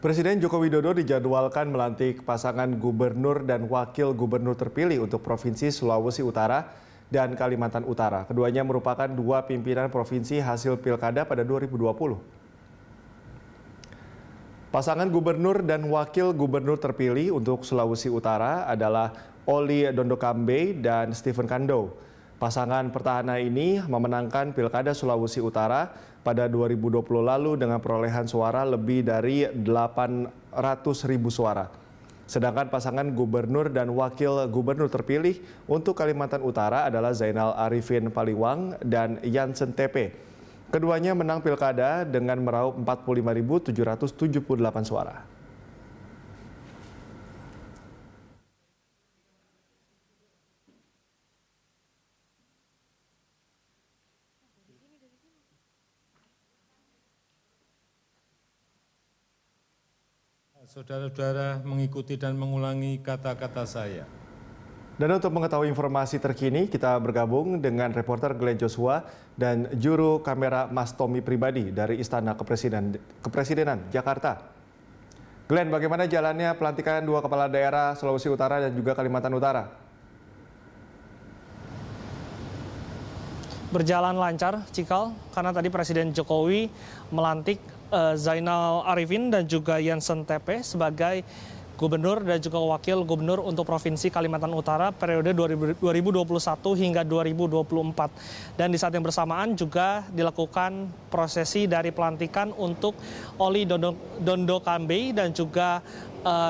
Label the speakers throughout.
Speaker 1: Presiden Joko Widodo dijadwalkan melantik pasangan gubernur dan wakil gubernur terpilih untuk Provinsi Sulawesi Utara dan Kalimantan Utara. Keduanya merupakan dua pimpinan provinsi hasil pilkada pada 2020. Pasangan gubernur dan wakil gubernur terpilih untuk Sulawesi Utara adalah Oli Dondokambe dan Stephen Kando. Pasangan petahana ini memenangkan Pilkada Sulawesi Utara pada 2020 lalu dengan perolehan suara lebih dari 800.000 suara. Sedangkan pasangan gubernur dan wakil gubernur terpilih untuk Kalimantan Utara adalah Zainal Arifin Paliwang dan Jansen Tepe. Keduanya menang Pilkada dengan meraup 45.778 suara.
Speaker 2: Saudara-saudara mengikuti dan mengulangi kata-kata saya.
Speaker 1: Dan untuk mengetahui informasi terkini, kita bergabung dengan reporter Glenn Joshua dan juru kamera Mas Tommy Pribadi dari Istana Kepresidenan Jakarta. Glenn, bagaimana jalannya pelantikan dua kepala daerah Sulawesi Utara dan juga Kalimantan Utara?
Speaker 3: Berjalan lancar, Cikal, karena tadi Presiden Jokowi melantik Zainal Arifin dan juga Jansen Tepe sebagai gubernur dan juga wakil gubernur untuk Provinsi Kalimantan Utara periode 2021 hingga 2024. Dan di saat yang bersamaan juga dilakukan prosesi dari pelantikan untuk Oli Dondokambe dan juga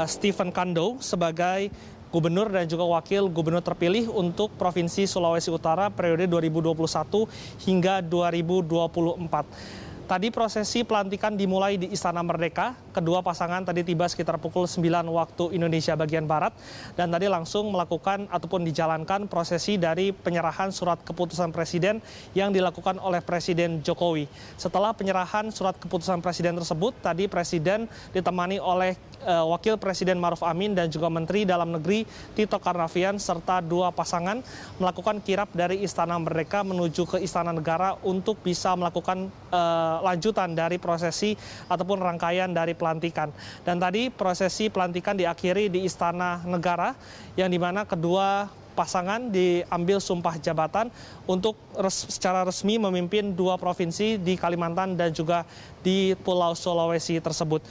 Speaker 3: Stephen Kando sebagai gubernur dan juga wakil gubernur terpilih untuk Provinsi Sulawesi Utara periode 2021 hingga 2024. Tadi prosesi pelantikan dimulai di Istana Merdeka. Kedua pasangan tadi tiba sekitar pukul 9 waktu Indonesia bagian Barat. Dan tadi langsung melakukan ataupun dijalankan prosesi dari penyerahan surat keputusan Presiden yang dilakukan oleh Presiden Jokowi. Setelah penyerahan surat keputusan Presiden tersebut, tadi Presiden ditemani oleh Wakil Presiden Maruf Amin dan juga Menteri Dalam Negeri Tito Karnavian serta dua pasangan melakukan kirap dari Istana Merdeka menuju ke Istana Negara untuk bisa melakukan lanjutan dari prosesi ataupun rangkaian dari pelantikan. Dan tadi prosesi pelantikan diakhiri di Istana Negara yang dimana kedua pasangan diambil sumpah jabatan untuk secara resmi memimpin dua provinsi di Kalimantan dan juga di Pulau Sulawesi tersebut.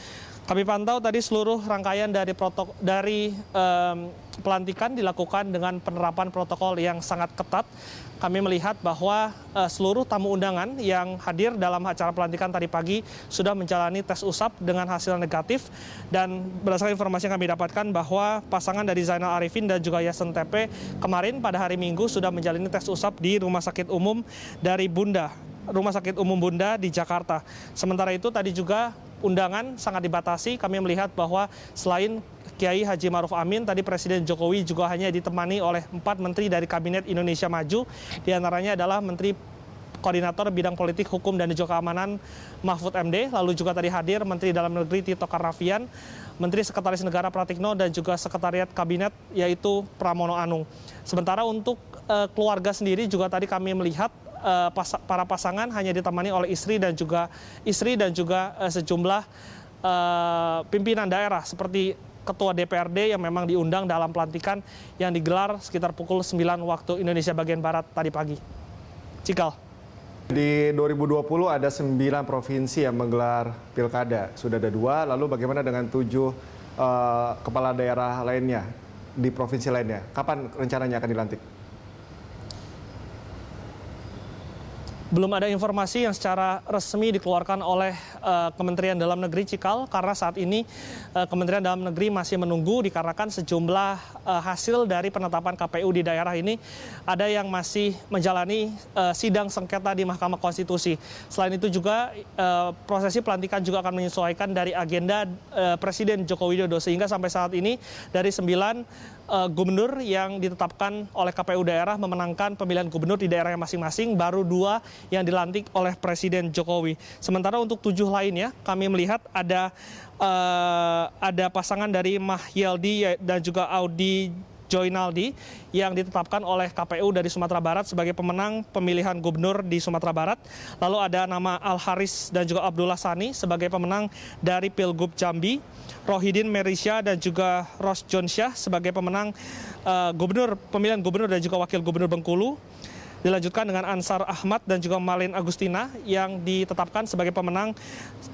Speaker 3: Kami pantau tadi seluruh rangkaian dari pelantikan dilakukan dengan penerapan protokol yang sangat ketat. Kami melihat bahwa seluruh tamu undangan yang hadir dalam acara pelantikan tadi pagi sudah menjalani tes usap dengan hasil negatif. Dan berdasarkan informasi yang kami dapatkan bahwa pasangan dari Zainal Arifin dan juga Jansen Tepe kemarin pada hari Minggu sudah menjalani tes usap di Rumah Sakit Umum Bunda di Jakarta. Sementara itu tadi juga undangan sangat dibatasi. Kami melihat bahwa selain Kiai Haji Maruf Amin, tadi Presiden Jokowi juga hanya ditemani oleh 4 menteri dari Kabinet Indonesia Maju. Di antaranya adalah Menteri Koordinator Bidang Politik, Hukum, dan juga Keamanan Mahfud MD. Lalu juga tadi hadir Menteri Dalam Negeri Tito Karnavian, Menteri Sekretaris Negara Pratikno, dan juga Sekretariat Kabinet yaitu Pramono Anung. Sementara untuk keluarga sendiri juga tadi kami melihat para pasangan hanya ditemani oleh istri dan juga sejumlah pimpinan daerah seperti Ketua DPRD yang memang diundang dalam pelantikan yang digelar sekitar pukul 9 waktu Indonesia bagian Barat tadi pagi. Cikal.
Speaker 1: Di 2020 ada 9 provinsi yang menggelar pilkada, sudah ada 2, lalu bagaimana dengan 7 kepala daerah lainnya di provinsi lainnya? Kapan rencananya akan dilantik?
Speaker 3: Belum ada informasi yang secara resmi dikeluarkan oleh Kementerian Dalam Negeri, Cikal, karena saat ini Kementerian Dalam Negeri masih menunggu dikarenakan sejumlah hasil dari penetapan KPU di daerah ini ada yang masih menjalani sidang sengketa di Mahkamah Konstitusi. Selain itu juga prosesi pelantikan juga akan menyesuaikan dari agenda Presiden Joko Widodo, sehingga sampai saat ini dari 9 gubernur yang ditetapkan oleh KPU daerah memenangkan pemilihan gubernur di daerahnya masing-masing, baru 2 yang dilantik oleh Presiden Jokowi. Sementara untuk 7 lainnya kami melihat ada pasangan dari Mahyaldi dan juga Audi Joinaldi yang ditetapkan oleh KPU dari Sumatera Barat sebagai pemenang pemilihan gubernur di Sumatera Barat. Lalu ada nama Al Haris dan juga Abdullah Sani sebagai pemenang dari Pilgub Jambi, Rohidin Merisya dan juga Ros Jonsyah sebagai pemenang pemilihan gubernur dan juga wakil gubernur Bengkulu. Dilanjutkan dengan Ansar Ahmad dan juga Malin Agustina yang ditetapkan sebagai pemenang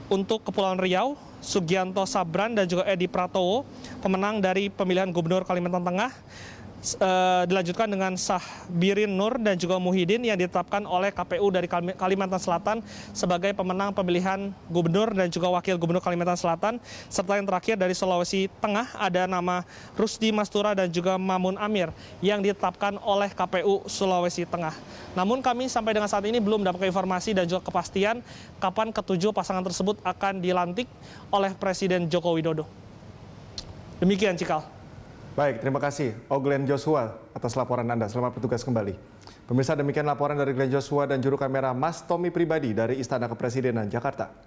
Speaker 3: untuk Kepulauan Riau, Sugianto Sabran dan juga Edi Pratowo, pemenang dari pemilihan gubernur Kalimantan Tengah. Dilanjutkan dengan Sahbirin Nur dan juga Muhyiddin yang ditetapkan oleh KPU dari Kalimantan Selatan sebagai pemenang pemilihan gubernur dan juga wakil gubernur Kalimantan Selatan. Serta yang terakhir dari Sulawesi Tengah ada nama Rusdi Mastura dan juga Mamun Amir yang ditetapkan oleh KPU Sulawesi Tengah. Namun kami sampai dengan saat ini belum mendapatkan informasi dan juga kepastian kapan ketujuh pasangan tersebut akan dilantik oleh Presiden Joko Widodo. Demikian, Cikal.
Speaker 1: Baik, terima kasih Glenn Joshua atas laporan Anda. Selamat bertugas kembali. Pemirsa, demikian laporan dari Glenn Joshua dan juru kamera Mas Tommy Pribadi dari Istana Kepresidenan Jakarta.